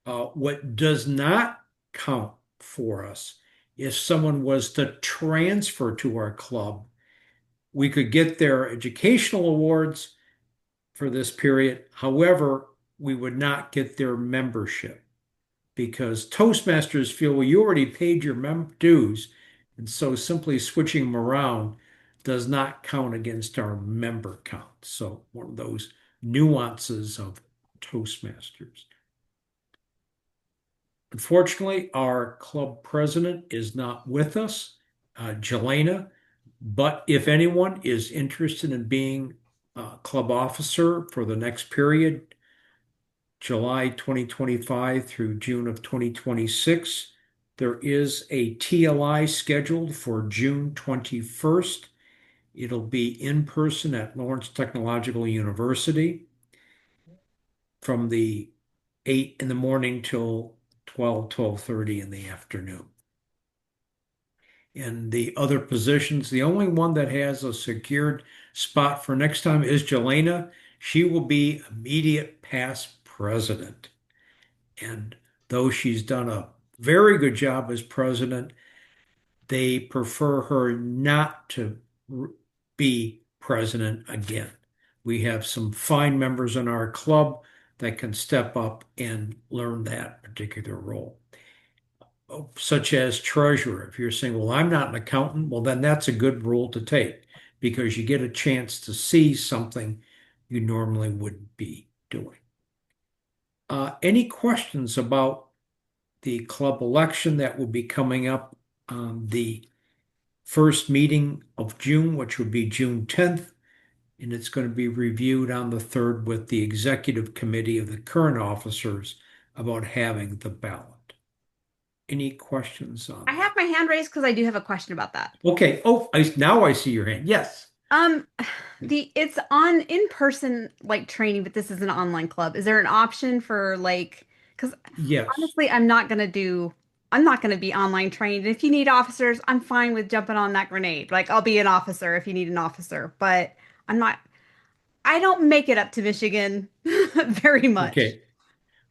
What does not count for us, if someone was to transfer to our club, we could get their educational awards for this period. However, we would not get their membership because Toastmasters feel, well, you already paid your dues. And so simply switching them around does not count against our member count. So one of those nuances of Toastmasters. Unfortunately, our club president is not with us, Jelena, but if anyone is interested in being a club officer for the next period, July 2025 through June of 2026, there is a TLI scheduled for June 21st. It'll be in person at Lawrence Technological University from the 8 in the morning till 12:30 in the afternoon. And the other positions, the only one that has a secured spot for next time is Jelena. She will be immediate past president. And though she's done a very good job as president, they prefer her not to be president again. We have some fine members in our club that can step up and learn that particular role, such as treasurer. If you're saying, well, I'm not an accountant, well, then that's a good role to take because you get a chance to see something you normally wouldn't be doing. Any questions about the club election that will be coming up on the first meeting of June, which would be June 10th, and it's going to be reviewed on the 3rd with the executive committee of the current officers about having the ballot. Any questions on I have my hand raised because I do have a question about that. Okay. Oh, now I see your hand. Yes. It's on in-person like training, but this is an online club. Is there an option for like, because Yes. honestly, I'm not gonna be online trained. If you need officers, I'm fine with jumping on that grenade. Like I'll be an officer if you need an officer, but I'm not, I don't make it up to Michigan very much. Okay.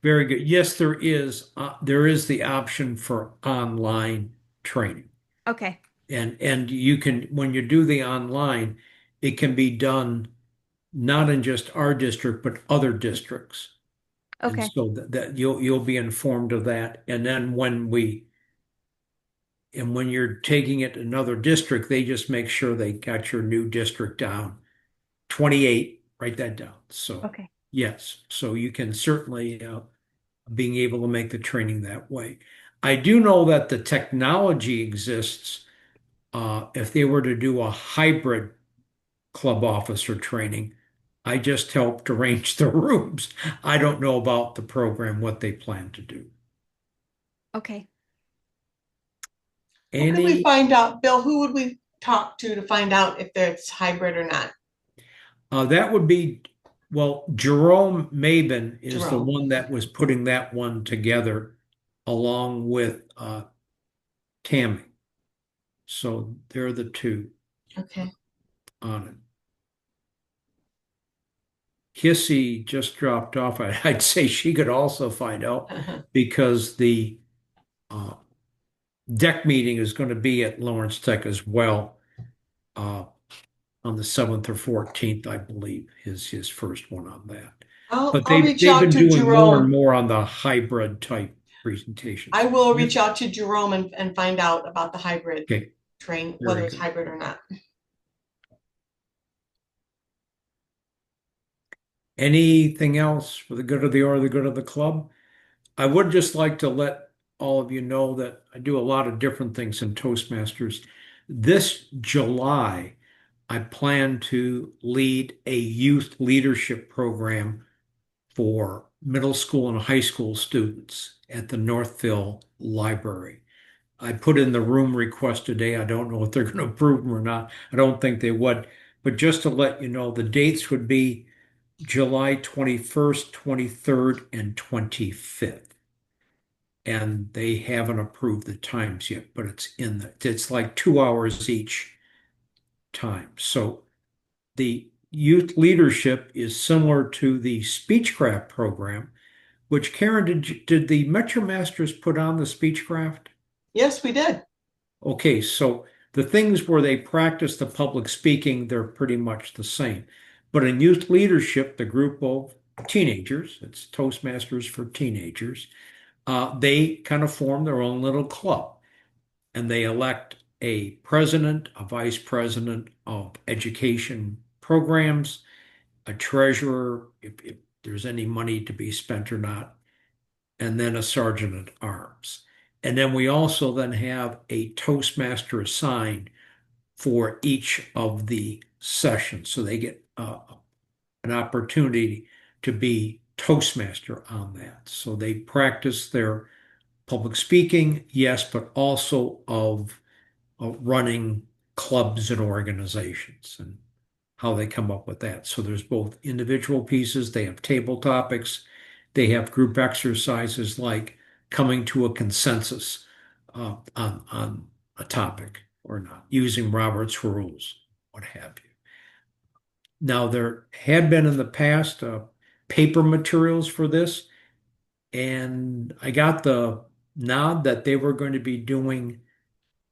Very good. Yes, there is. There is the option for online training. Okay. And you can, when you do the online, it can be done not in just our district, but other districts. And Okay. so that you'll be informed of that. And then when you're taking it to another district, they just make sure they got your new district down. 28, write that down. So Okay. yes, so you can certainly being able to make the training that way. I do know that the technology exists. If they were to do a hybrid club officer training, I just helped arrange the rooms. I don't know about the program, what they plan to do. Okay. What could we Any, find out, Bill? Who would we talk to find out if it's hybrid or not? That would be, well, Jerome Mabin is the Jerome. one that was putting that one together along with Tammy. So they're the two Okay. on it. Kissy just dropped off. I'd say she could also find out because the uh, deck meeting is going to be at Lawrence Tech as well on the 7th or 14th, I believe, is his first one on that. But I'll reach they've out been to doing more and Jerome. more on the hybrid type presentations. I will reach out to Jerome and find out about the hybrid Okay, train, very whether it's good. hybrid or not. Anything else for the good of the order, the good of the club? I would just like to let all of you know that I do a lot of different things in Toastmasters. This July, I plan to lead a youth leadership program for middle school and high school students at the Northville Library. I put in the room request today. I don't know if they're going to approve them or not. I don't think they would. But just to let you know, the dates would be July 21st, 23rd, and 25th. And they haven't approved the times yet, but it's like 2 hours each time. So the youth leadership is similar to the Speechcraft program, which Karen, did the MetroMasters put on the Speechcraft? Yes, we did. Okay, so the things where they practice the public speaking, they're pretty much the same. But in youth leadership, the group of teenagers, it's Toastmasters for teenagers, they kind of form their own little club and they elect a president, a vice president of education programs, a treasurer, if there's any money to be spent or not, and then a sergeant at arms. And then we also then have a Toastmaster assigned for each of the sessions. So they get an opportunity to be Toastmaster on that. So they practice their public speaking, yes, but also of running clubs and organizations and how they come up with that. So there's both individual pieces, they have table topics, they have group exercises like coming to a consensus on a topic or not, using Robert's rules, what have you. Now, there had been in the past paper materials for this, and I got the nod that they were going to be doing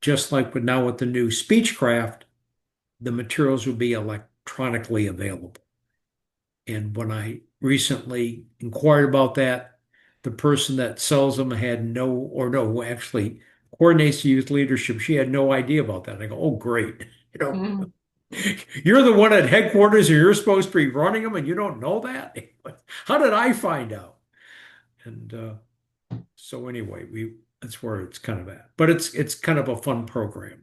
just like with now with the new Speechcraft, the materials will be electronically available. And when I recently inquired about that, the person that sells them had no, or no, actually coordinates the youth leadership. She had no idea about that. I go, oh, great. You know, Mhm. you're the one at headquarters and you're supposed to be running them and you don't know that? How did I find out? And so anyway, that's where it's kind of at. But it's kind of a fun program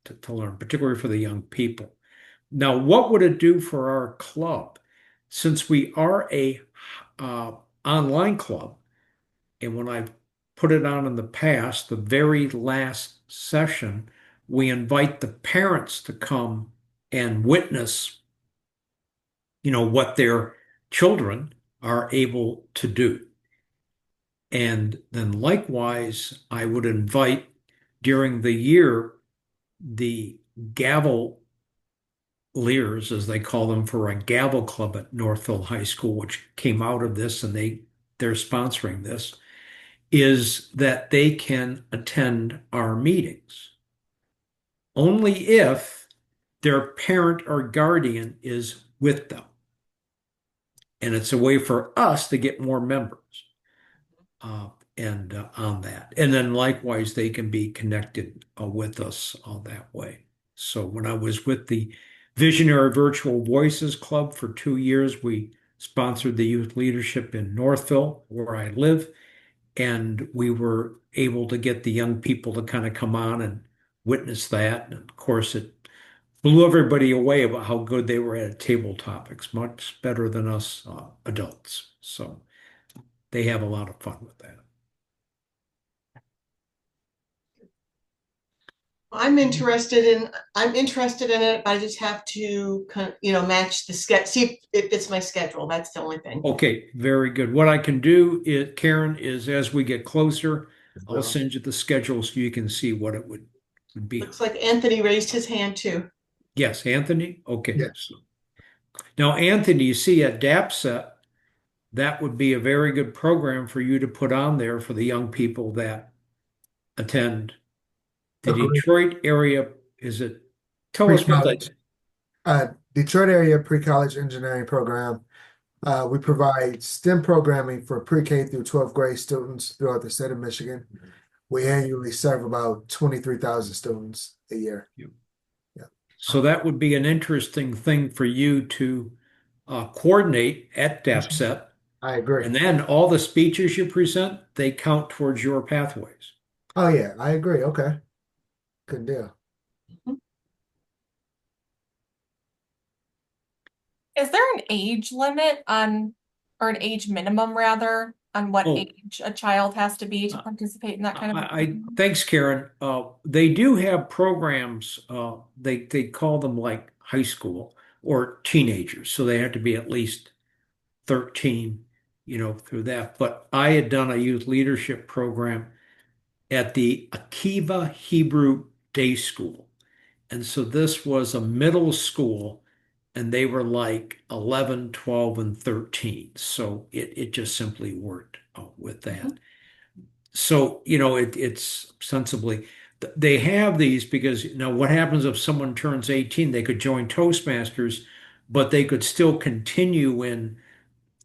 to learn, particularly for the young people. Now, what would it do for our club? Since we are a uh, online club, and when I've put it on in the past, the very last session, we invite the parents to come and witness, what their children are able to do. And then likewise, I would invite during the year the gavel leaders, as they call them, for a gavel club at Northville High School, which came out of this, and they're sponsoring this, is that they can attend our meetings only if their parent or guardian is with them. And it's a way for us to get more members uh, and on that. And then likewise, they can be connected with us that way. So when I was with the Visionary Virtual Voices Club for 2 years, we sponsored the youth leadership in Northville, where I live, and we were able to get the young people to kind of come on and witness that. And of course, it blew everybody away about how good they were at table topics, much better than us adults. So they have a lot of fun with that. I'm interested in it, but I just have to, match the see if it fits my schedule. That's the only thing. Okay, very good. What I can do is, Karen, is as we get closer, I'll Well, send you the schedule so you can see what it would be. Looks like Anthony raised his hand too. Yes, Anthony? Okay. yeah, So now, Anthony, you see at DAPSET, that would be a very good program for you to put on there for the young people that attend the agree. Detroit area. Is it? Tell us what Pre-college, that. Detroit area pre-college engineering program. We provide STEM programming for pre-K through 12th grade students throughout the state of Michigan. We annually serve about 23,000 students a year. Yeah, So that would be an interesting thing for you to coordinate at DAPSET. I agree. And then all the speeches you present, they count towards your pathways. Oh yeah, I agree. Okay, good deal. Is there an age limit on, or an age minimum rather, on what Oh, age a child has to be to participate in that kind of a program? thanks, Karen. They do have programs. They call them like high school or teenagers, so they have to be at least 13, through that. But I had done a youth leadership program at the Akiva Hebrew Day School. And so this was a middle school, and they were like 11, 12, and 13. So it just simply worked with that. So, it's sensibly, they have these because now what happens if someone turns 18? They could join Toastmasters, but they could still continue in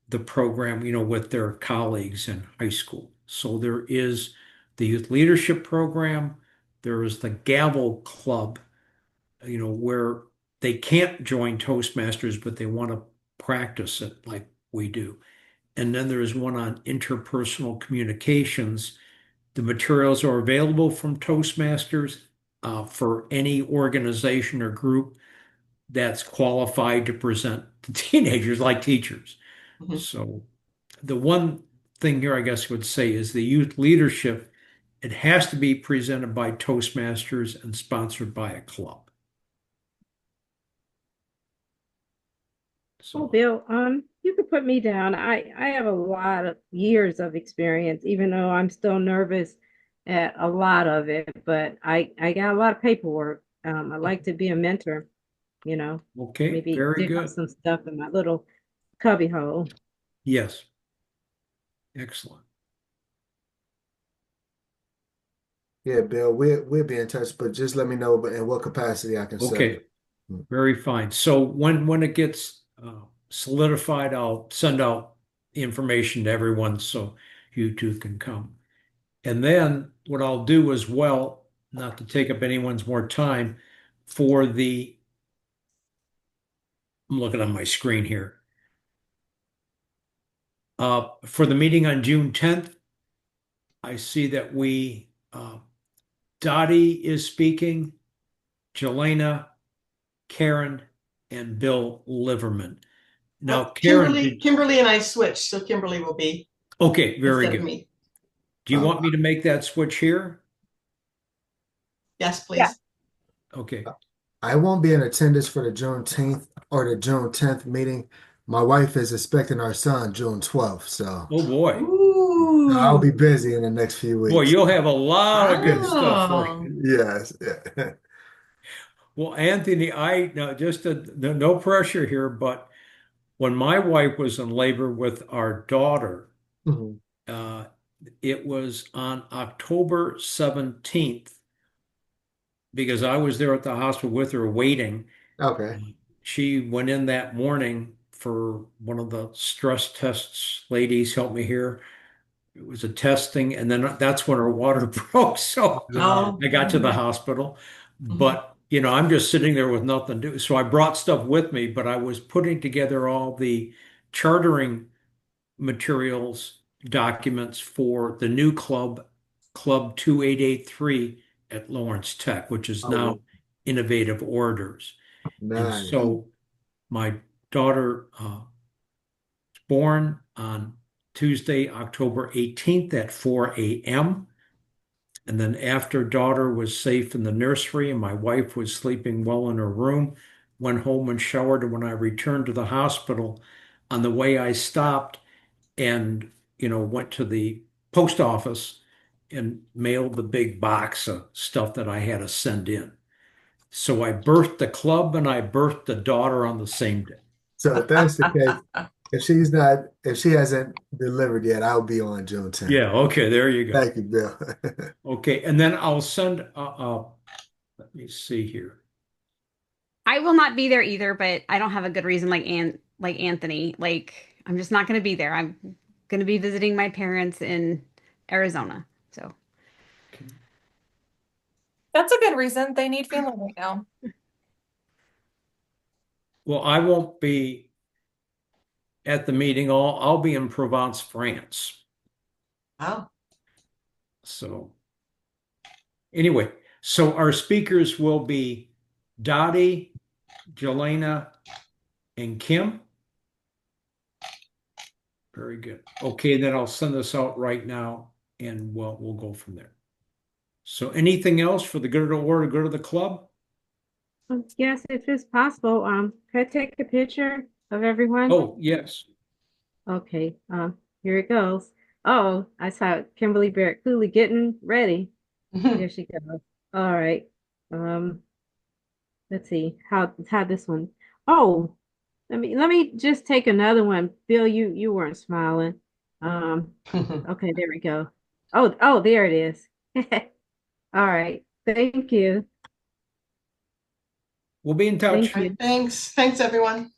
the program, with their colleagues in high school. So there is the youth leadership program, there is the Gavel Club, where they can't join Toastmasters, but they want to practice it like we do. And then there is one on interpersonal communications. The materials are available from Toastmasters for any organization or group that's qualified to present to teenagers like teachers. Mhm. So the one thing here, I guess, I would say is the youth leadership. It has to be presented by Toastmasters and sponsored by a club. Oh, So, Bill, you could put me down. I have a lot of years of experience, even though I'm still nervous at a lot of it, but I got a lot of paperwork. I like to be a mentor, you know, okay, maybe very dig up good. some stuff in my little cubby hole. Yes, excellent. Yeah, Bill, we'll be in touch, but just let me know in what capacity I can serve. Okay, very fine. So when it gets solidified, I'll send out the information to everyone so you two can come. And then what I'll do as well, not to take up anyone's more time, for the, I'm looking on my screen here. For the meeting on June 10th, I see that Dottie is speaking, Jelena, Karen, and Bill Liverman. Now, Karen, Kimberly and I switched, so Kimberly will be okay, very instead of good. me. Do you want me to make that switch here? Yes, Yeah. please. Okay. I won't be in attendance for the Juneteenth or the June 10th meeting. My wife is expecting our son June 12th, so Oh boy. I'll Ooh. be busy in the next few Boy, weeks. you'll have a lot of good stuff for Oh. you. Yes. Yeah. Well, Anthony, I now no pressure here, but when my wife was in labor with our daughter, Mhm. uh, it was on October 17th because I was there at the hospital with her waiting. Okay. She went in that morning for one of the stress tests. Ladies, help me here. It was a testing, and then that's when her water broke. So No. I got to the hospital, Mhm. but I'm just sitting there with nothing to do. So I brought stuff with me, but I was putting together all the chartering materials documents for the new club, Club 2883 at Lawrence Tech, which is Oh, now Innovative Orders. And nice. so my daughter was born on Tuesday, October 18th at 4 a.m. And then after daughter was safe in the nursery and my wife was sleeping well in her room, went home and showered. And when I returned to the hospital, on the way I stopped and, went to the post office and mailed the big box of stuff that I had to send in. So I birthed the club and I birthed the daughter on the same day. So if that's the case, if she hasn't delivered yet, I'll be on June 10th. Yeah, okay, there you go. Thank you, Bill. Okay, and then I'll send, let me see here. I will not be there either, but I don't have a good reason like Anthony. Like I'm just not going to be there. I'm going to be visiting my parents in Arizona. So That's a good reason. They need family right now. Well, I won't be at the meeting. I'll be in Provence, France. Wow. So anyway, so our speakers will be Dottie, Jelena, and Kim. Very good. Okay, then I'll send this out right now and we'll go from there. So anything else for the good of the order, good of the club? Yes, if it's possible, can I take a picture of everyone? Oh, yes. Okay, here it goes. Oh, I saw Kimberly Barrett Cooley getting ready. There she goes. All right. Um, let's see how this one. Oh, let me just take another one. Bill, you weren't smiling. Okay, there we go. Oh, there it is. All right. Thank you. We'll be in touch. Thank you. Thanks. Thanks, everyone.